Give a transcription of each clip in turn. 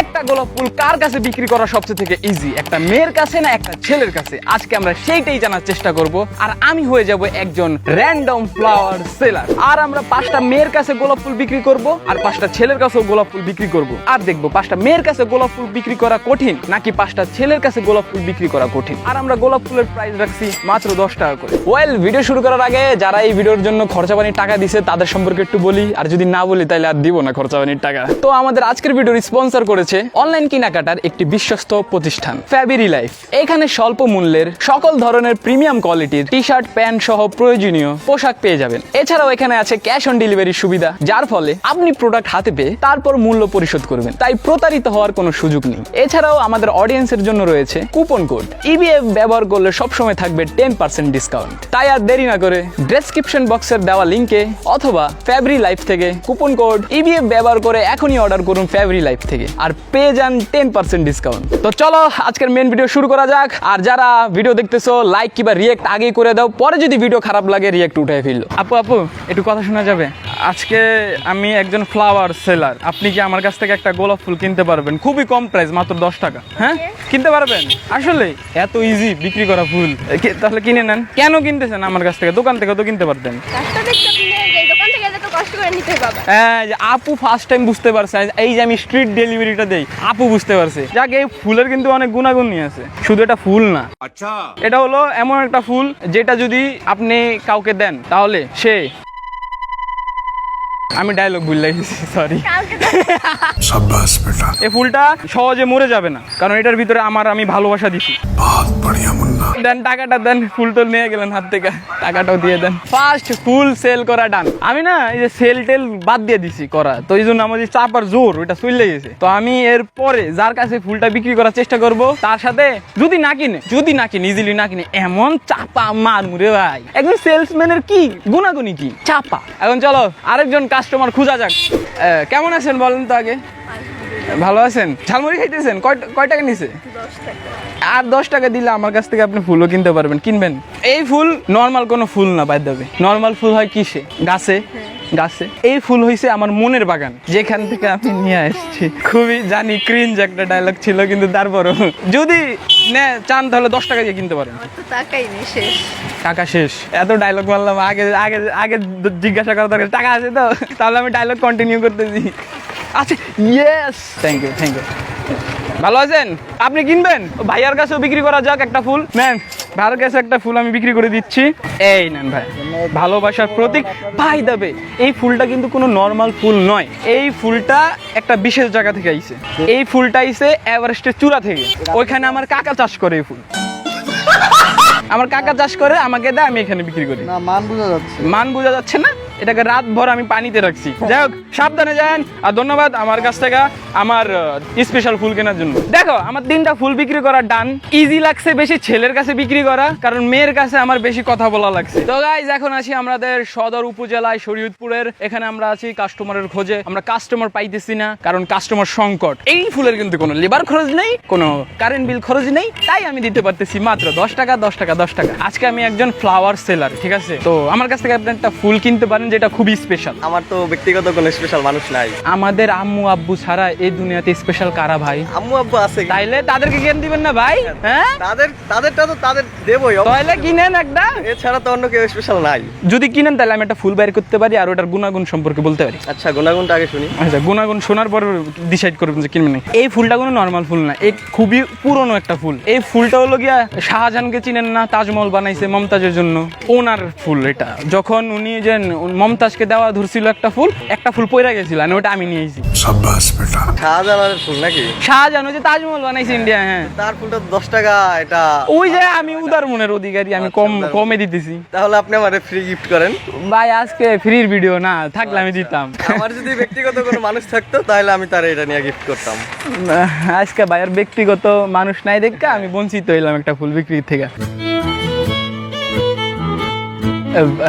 একটা গোলাপ ফুল কার কাছে বিক্রি করা সবচেয়ে থেকে ইজি, একটা মেয়ের কাছে না একটা ছেলের কাছে? আজকে আমরা সেইটাই জানার চেষ্টা করব। আর আমি হয়ে যাব একজন র্যান্ডম ফ্লাওয়ার সেলার। আর আমরা 5টা মেয়ের কাছে গোলাপ ফুল বিক্রি করব আর 5টা ছেলের কাছেও গোলাপ ফুল বিক্রি করব। আর দেখবো 5টা মেয়ের কাছে গোলাপ ফুল বিক্রি করা কঠিন নাকি 5টা ছেলের কাছে গোলাপ ফুল বিক্রি করা কঠিন। আর আমরা গোলাপ ফুলের প্রাইস রাখছি মাত্র 10 টাকা করে। ওয়েল, ভিডিও শুরু করার আগে যারা এই ভিডিওর জন্য খরচা পানির টাকা দিছে তাদের সম্পর্কে একটু বলি, আর যদি না বলি তাহলে আর দিব না খরচা পানির টাকা। তো আমাদের আজকের ভিডিওর স্পন্সর করেছে অনলাইন কেনাকাটার একটি বিশ্বস্ত প্রতিষ্ঠান ফ্যাবরি লাইফ। এখানে স্বল্প মূল্যের সকল ধরনের প্রিমিয়াম কোয়ালিটির টি শার্ট, প্যান্ট সহ প্রয়োজনীয় পোশাক পেয়ে যাবেন। এছাড়াও এখানে আছে ক্যাশ অন ডেলিভারির সুবিধা, যার ফলে আপনি প্রোডাক্ট হাতে পেয়ে তারপর মূল্য পরিশোধ করবেন, তাই প্রতারিত হওয়ার কোনো সুযোগ নেই। এছাড়াও আমাদের অডিয়েন্সের জন্য রয়েছে কুপন কোড। ইবিএফ ব্যবহার করলে সবসময় থাকবে 10% ডিসকাউন্ট। তাই আর দেরি না করে ডেসক্রিপশন বক্সের দেওয়া লিঙ্কে অথবা ফ্যাবরি লাইফ থেকে কুপন কোড ইবিএফ ব্যবহার করে এখনই অর্ডার করুন ফ্যাবরি লাইফ থেকে, আর পেয়ে যান 10% ডিসকাউন্ট। তো চলো আজকের মেন ভিডিও শুরু করা যাক। আর যারা ভিডিও দেখতেছো লাইক কিংবা রিয়েক্ট আগেই করে দাও, পরে যদি ভিডিও খারাপ লাগে রিয়েক্ট উঠে ফেললো। আপু একটু কথা শোনা যাবে? আজকে আমি একজন ফ্লাওয়ার সেলার, আপনি কি আমার কাছ থেকে একটা গোলাপ ফুল কিনতে পারবেন? খুবই কম প্রাইস, মাত্র 10 টাকা। হ্যাঁ, কিনতে পারবেন? আসলে এত ইজি বিক্রি করা ফুল, তাহলে কিনে নেন। কেন কিনতেছেন আমার কাছ থেকে? দোকান থেকে তো কিনতে পারতেন। হ্যাঁ, আপু ফার্স্ট টাইম বুঝতে পারছে, এই যে আমি স্ট্রিট ডেলিভারিটা দেই, আপু বুঝতে পারছে। যাক, এই ফুলের কিন্তু অনেক গুণাগুণ নিয়ে আছে, শুধু এটা ফুল না। আচ্ছা, এটা হলো এমন একটা ফুল যেটা যদি আপনি কাউকে দেন তাহলে সে, আমি ডায়লগ ভুলে গেছি, সরি। শাবাশ বেটা। এই ফুলটা সহজে মরে যাবে না, কারণ এটার ভিতরে আমি ভালোবাসা দিছি। বহুত বড়িয়া মুন্না। দেন টাকাটা দেন, ফুল তো নিয়ে গেলেন হাত থেকে, টাকাটাও দিয়ে দেন। ফার্স্ট ফুল সেল করা ডান। আমি না এই যে সেল টেল বাদ দিয়ে দিছি করা, তো এই জন্য আমার যে চাপার জোর ওইটা চলে গেছে। তো আমি এর পরে যার কাছে ফুলটা বিক্রি করার চেষ্টা করব, তার সাথে যদি না কিনে ইজিলি না কিনে, এমন চাপা মারমুরে ভাই। একজন সেলসম্যানের কি গুণাগুণি কি চাপা। এখন চলো আরেকজন কাস্টমার খুঁজা যাক। কেমন আছেন বলেন তো আগে? ভালো আছেন? ঝালমুড়ি খাইতেছেন? কয় টাকা নিছে? 10 টাকা। আর 10 টাকা দিলে আমার কাছ থেকে আপনি ফুলও কিনতে পারবেন। কিনবেন? এই ফুল নর্মাল কোনো ফুল না, বাদ দেবে। নর্মাল ফুল হয় কিসে? গাছে। এই ফুল হইছে আমার মনের বাগান, যেখান থেকে আমি নিয়ে আসছি। খুবই জানি ক্রিঞ্জ একটা ডায়লগ ছিল, কিন্তু তারপরও যদি চান তাহলে 10 টাকা দিয়ে কিনতে পারেন। টাকা শেষ? এত ডায়লগ মারলাম, আগে জিজ্ঞাসা করা দরকার টাকা আছে তো, তাহলে আমি ডায়লগ কন্টিনিউ করতেছি। আচ্ছা, ইয়েস, থ্যাংক ইউ। ভালো আছেন? আপনি কিনবেন? ভাইয়ার কাছেও বিক্রি করা যাক একটা ফুল। নেন, ভাইয়ের কাছে একটা ফুল আমি বিক্রি করে দিচ্ছি। এই নেন ভাই, ভালোবাসার প্রতীক। ভাই দেবে, এই ফুলটা কিন্তু কোনো নর্মাল ফুল নয়। এই ফুলটা একটা বিশেষ জায়গা থেকে আইছে। এই ফুলটা আইছে এভারেস্টের চূড়া থেকে। ওইখানে আমার কাকা চাষ করে এই ফুল। আমার কাকা চাষ করে, আমাকে দেয়, আমি এখানে বিক্রি করি। মান বোঝা যাচ্ছে না? এটাকে রাত ভর আমি পানিতে রাখছি। যাই হোক, সাবধানে যান। আর ধন্যবাদ আমার কাছ থেকে আমার স্পেশাল ফুল কেনার জন্য। দেখো, আমার 3টা ফুল বিক্রি করা ডান। ইজি লাগছে বেশি ছেলের কাছে বিক্রি করা, কারণ মেয়ের কাছে আমার বেশি কথা বলা লাগছে। তো গাইজ, এখন আছি আমাদের সদর উপজেলায় শরীয়তপুরের। এখানে আমরা আছি কাস্টমারের খোঁজে। আমরা কাস্টমার পাইতেছি না, কারণ কাস্টমার সংকট। এই ফুলের কিন্তু কোনো লেবার খরচ নেই, কোনো কারেন্ট বিল খরচ নেই, তাই আমি দিতে পারতেছি মাত্র 10 টাকা। আজকে আমি একজন ফ্লাওয়ার সেলার, ঠিক আছে? তো আমার কাছ থেকে আপনি একটা ফুল কিনতে পারেন, যেটা খুবই স্পেশাল। আমার তো ব্যক্তিগত কোনো স্পেশাল মানুষ নাই। আমাদের আম্মু আব্বু ছাড়া এই দুনিয়াতে স্পেশাল কারা ভাই? আম্মু আব্বু আছে, তাইলে তাদেরকে কেন দিবেন না ভাই? হ্যাঁ, তাদেরটা তো তাদের দেবই। তাহলে কিনেন একটা, এছাড়া তো অন্য কেউ স্পেশাল নাই। যদি কিনেন তাহলে আমি একটা ফুল বের করতে পারি আর ওটার গুণাগুণ সম্পর্কে বলতে পারি। আচ্ছা, গুণাগুণটা আগে শুনি। আচ্ছা, গুণাগুণ শোনার পর ডিসাইড করবেন যে কিনবেন না। এই ফুলটা কোনো নর্মাল ফুল না, এই খুবই পুরনো একটা ফুল। এই ফুলটা হলো গিয়া শাহজাহানকে চিনেন না? তাজমহল বানাইছে মমতাজের জন্য, ওনার ফুল এটা। যখন উনি যে মমতাজকে দেওয়া ধরছিল একটা ফুল পয়রা গেছিল, আর ওটা আমি নিয়ে এসেছি। শাবাশ বেটা। শাহজাহানের ফুল নাকি? শাহজাহান যে তাজমহল বানাইছে ইন্ডিয়া, হ্যাঁ, তার ফুলটা 10 টাকা। এটা ওই যে আমি উদার মনের অধিকারী, আমি কমে দিতেছি। তাহলে আপনি আমারে ফ্রি গিফট করেন ভাই। আজকে ফ্রির ভিডিও না, থাকলে আমি দিতাম। আমার যদি ব্যক্তিগত কোনো মানুষ থাকতো তাহলে আমি তার এটা নিয়ে গিফট করতাম। আজকে ভাইয়ের ব্যক্তিগত মানুষ নাই দেখে আমি বঞ্চিত হইলাম একটা ফুল বিক্রি থেকে।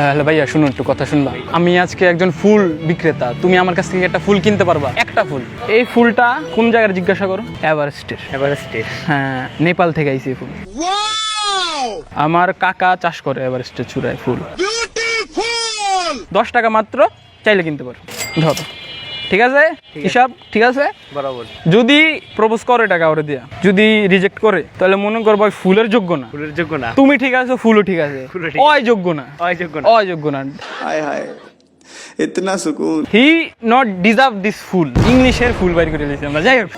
হ্যালো ভাইয়া, শুনুন, একটু কথা শুনবা। আমি আজকে একজন ফুল বিক্রেতা, তুমি আমার কাছ থেকে একটা ফুল কিনতে পারবা? একটা ফুল। এই ফুলটা কোন জায়গার জিজ্ঞাসা করো? এভারেস্টের। হ্যাঁ, নেপাল থেকে আইছে এই ফুল। আমার কাকা চাষ করে এভারেস্টের চূড়ায় ফুল। 10 টাকা মাত্র, চাইলে কিনতে পারো। ধরো ঠিক আছে? হিসাব ঠিক আছে? বরাবর। যদি প্রপোজ করে টাকা ওরে দিয়া, যদি রিজেক্ট করে তাহলে মনে করবো ফুলের যোগ্য না। ফুলের যোগ্য না। তুমি ঠিক আছে, ফুলও ঠিক আছে, ফুলও ঠিক আছে। অযোগ্য না। অযোগ্য না। অযোগ্য না। हाय हाय इतना सुकून he not deserve this full. ইংলিশের ফুল বাইর করে দিয়েছি আমরা। যাই হোক,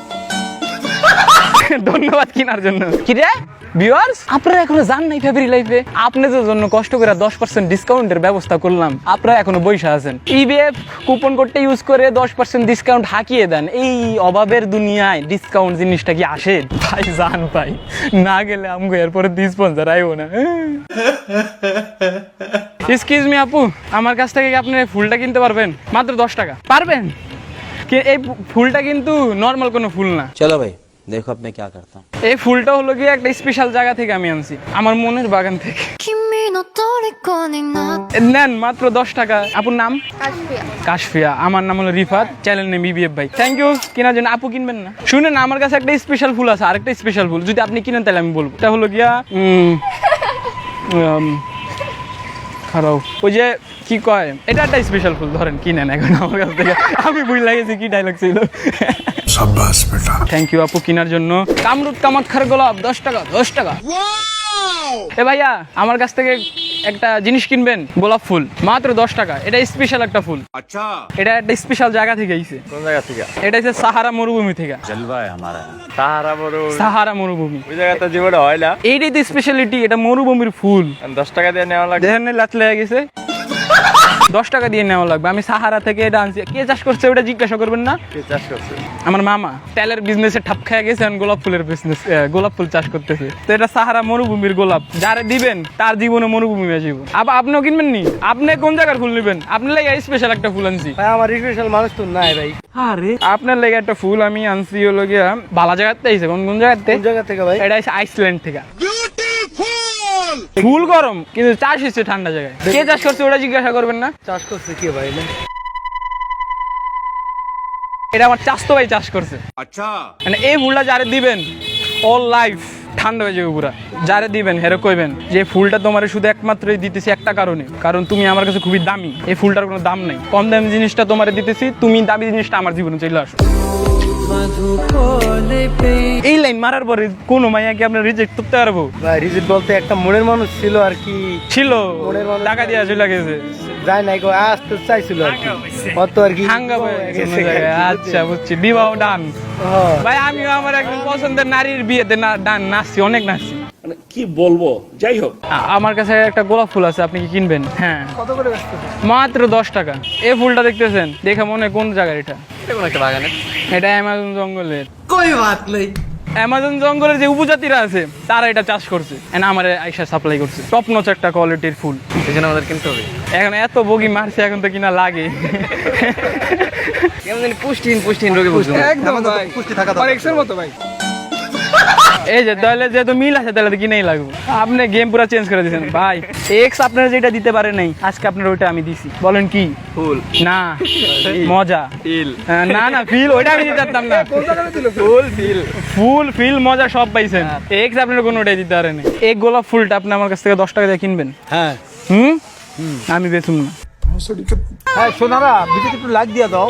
ধন্যবাদ কিনার জন্য। কি রে ভিউয়ার্স, আপনারা এখনো জান নাই ফেব্রুয়ারি লাইফে আপনাদের জন্য কষ্ট করে 10% ডিসকাউন্টের ব্যবস্থা করলাম, আপনারা এখনো বইসা আছেন। ইবিএফ কুপন কোডটা ইউজ করে 10% ডিসকাউন্ট হাঁকিয়ে দেন। এই অভাবের দুনিয়ায় ডিসকাউন্ট জিনিসটা কি আসে ভাই? জান ভাই, না গেলে আমগো এরপরে স্পন্সর আইবো না। এক্সকিউজ মি আপু, আমার কাছ থেকে কি আপনি ফুলটা কিনতে পারবেন? মাত্র 10 টাকা। পারবেন? এই ফুলটা কিন্তু নর্মাল কোনো ফুল না। चलो भाई देखो अब मैं क्या करता हूँ। এই ফুলটা হলো কি একটা স্পেশাল জায়গা থেকে আমি আনছি, আমার মনের বাগান থেকে। নেন মাত্র 10 টাকা। আপুর নাম? কাশফিয়া। আমার নাম হলো রিফাত, চ্যানেল নেম ইবিএফ ভাই। থ্যাংক ইউ কেনার জন্য। আপু কিনবেন না? শুনেন, আমার কাছে একটা স্পেশাল ফুল আছে, আরেকটা স্পেশাল ফুল যদি আপনি কিনেন তাহলে আমি বলবো। এটা হলো গিয়া খারাপ, ওই যে কি কয়, এটা একটা স্পেশাল ফুল, ধরেন কিনেন এখন আমার কাছ থেকে। আমি বুঝ লাগেছি কি ডায়লগ ছিল। शाबाश बेटा থ্যাংক ইউ আপু কেনার জন্য। কামরুদ কামাক্ষার গোলাপ 10 টাকা। 10 টাকা। এ ভাইয়া, আমার কাছ থেকে একটা জিনিস কিনবেন, গোলাপ ফুল, মাত্র 10 টাকা। এটা স্পেশাল একটা ফুল। আচ্ছা, এটা একটা স্পেশাল জায়গা থেকে আইছে। কোন জায়গা থেকে? এটা হচ্ছে সাহারা মরুভূমি থেকে। সাহারা মরুভূমি। সাহারা মরুভূমি, ওই জায়গাতে জীবনে হয় না। এইটাই তো স্পেশালিটি, এটা মরুভূমির ফুল। 10 টাকা দিয়ে নেওয়া লাগবে। দেখেন লাত লেগে গেছে। 10 টাকা দিয়ে নেওয়া লাগবে। আমি সাহারা থেকে এটা আনছি। কে চাষ করছে ওটা জিজ্ঞাসা করবেন না? কে চাষ করছে? আমার মামা তেলের বিজনেসে ঠাপ খেয়ে গেছে, গোলাপ ফুলের বিজনেস, গোলাপ ফুল চাষ করতেছে। তো এটা সাহারা মরুভূমির গোলাপ, যারে দিবেন তার জীবনে মরুভূমি আসিব। আবার আপনিও কিনবেন নি? আপনি কোন জায়গার ফুল নেবেন? আপনার লাগে স্পেশাল একটা ফুল আনছি ভাই, আমার স্পেশাল মানুষ তো নাই ভাই। আরে আপনার লাগে একটা ফুল আমি আনছি হলো গিয়া ভালো জায়গাতে আইছে। কোন কোন জায়গাতে? কোন জায়গা থেকে ভাই? এটা হচ্ছে আইসল্যান্ড থেকে। ফুল গরম কিন্তু চাষ হচ্ছে ঠান্ডা জায়গায়। কে চাষ করছে ওটা জিজ্ঞাসা করবেন না? চাষ করছে কে ভাই? এটা আমার চাষতো ভাই চাষ করছে। আচ্ছা, মানে এই ফুলটা যারে দিবেন অল লাইফ ঠান্ডা হয়ে যাবে পুরা। যারে দিবেন হেরে কইবেন যে ফুলটা তোমার শুধু একমাত্রই দিতেছি একটা কারণে, কারণ তুমি আমার কাছে খুবই দামি। এই ফুলটার কোনো দাম নাই, কম দামি জিনিসটা তোমারে দিতেছি, তুমি দামি জিনিসটা আমার জীবনে চলে আসো। এই লাইন মারার পরে কোন মাইয়া কি আপনার রিজেক্ট করতে পারবো? ভাই রিজিট বলতে একটা মনের মানুষ ছিল আর কি। ছিল, মনের মানুষ টাকা দিয়ে চলে গেছে। যায় নাই গো, আসতে চাইছিল আর কি। কত আর কি হাঙ্গা হয়ে গেছে কোনো জায়গায়। আচ্ছা বুঝছি, বিবাহ ডান। হ্যাঁ। ভাই আমিও আমার একজন পছন্দের নারীর বিয়েতে ডান নাচছি, অনেক নাচছি। কি বলবো, যাই হোক। আমার কাছে একটা গোলাপ ফুল আছে, আপনি কি কিনবেন? হ্যাঁ। কত করে ব্যস্ত? মাত্র 10 টাকা। এই ফুলটা দেখতেছেন, দেখে মনে হয় কোন জায়গার এটা? এটা কোন একটা বাগানে? এটা অ্যামাজন জঙ্গলের। কই বাত নেই। অ্যামাজন জঙ্গলের যে উপজাতিরা আছে তারা এটা চাষ করছে, এন্ড আমার আইসা সাপ্লাই করছে। টপ নচ একটা কোয়ালিটির ফুল, এজন্য আমাদের কিনতে হবে। এখন এত বগি মারছে, এখন তো কিনা লাগে। কেমন জানি পুষ্টিহীন রোগে বুঝছো? একদম ভাই, পুষ্টি থাকা দরকার। এক্সের মতো ভাই। এই যে তাহলে যেহেতু মিল আছে তাহলে তো কিনেই লাগবে। আপনি গেম পুরো চেঞ্জ করে দিয়েছেন ভাই। এক্স আপনারা যেটা দিতে পারে নাই, আজকে আপনার ওইটা আমি দিছি। বলেন কি? ফুল না মজা ফিল। না ফিল ওইটা আমি দিতে পারতাম না। Full fill. ফুল ফিল মজা সব পাইছেন। এক্স আপনার কোনো ওটাই দিতে পারেনি। এই গোলাপ ফুলটা আপনি আমার কাছ থেকে 10 টাকা দিয়ে কিনবেন? হ্যাঁ আমি বেচুম না। হ্যাঁ সোনারা ভিডিওতে একটু লাইক দিয়ে দাও।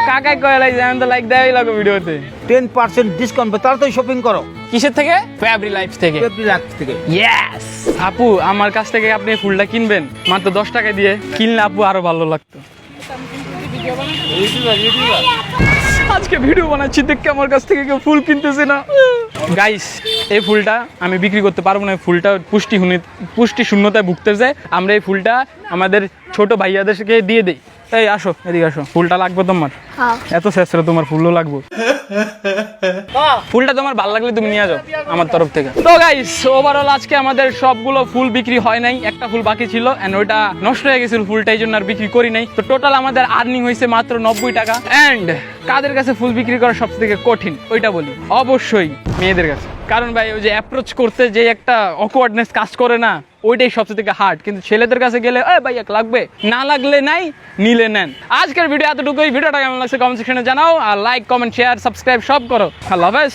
কাকাই কয় লাইক, আমি তো লাইক দেওয়াই লাগবে ভিডিওতে। 10% ডিসকাউন্ট পে তাড়াতাড়ি শপিং করো কিসের থেকে? ফেব্রি লাইফ থেকে। থেকে। ইয়েস আপু, আমার কাছ থেকে আপনি ফুলটা কিনবেন মাত্র 10 টাকা দিয়ে। কিনলে আপু আরো ভালো লাগতো। আজকে ভিডিও বানাচ্ছি দেখে আমার কাছ থেকে কেউ ফুল কিনতেছে না। গাইস, এই ফুলটা আমি বিক্রি করতে পারবো না। ফুলটা পুষ্টি শূন্যতায় ভুগতেছে। আমরা এই ফুলটা আমাদের ছোট ভাইয়াদেরকে দিয়ে দেই। এই আসো, এদিকে আসো। ফুলটা লাগবে তোমার? এত শেষরা তোমার ফুলও লাগবে। ফুলটা তোমার ভালো লাগলে তুমি নিয়ে যাও আমার তরফ থেকে। তো গাইস, ওভারঅল আজকে আমাদের সবগুলো ফুল বিক্রি হয় নাই, একটা ফুল বাকি ছিল, এন্ড ওইটা নষ্ট হয়ে গেছিল ফুলটা, এই জন্য আর বিক্রি করি নাই। তো টোটাল আমাদের আর্নিং হয়েছে মাত্র 90 টাকা। এন্ড কাদের কাছে ফুল বিক্রি করা সব থেকে কঠিন ওইটা বলি, অবশ্যই মেয়েদের কাছে। কারণ ভাই ওই যে অ্যাপ্রোচ করতে যে একটা অকওয়ার্ডনেস কাজ করে না, ওইটাই সবচেয়ে থেকে হার্ড। কিন্তু ছেলেদের কাছে গেলে ভাই এক লাগবে, না লাগলে নাই, নিলে নেন। আজকের ভিডিও এতটুকুই। ভিডিওটা কেমন লাগছে কমেন্ট সেকশনে জানাও, আর লাইক কমেন্ট শেয়ার সাবস্ক্রাইব সব করো। আল্লাহ হাফেজ।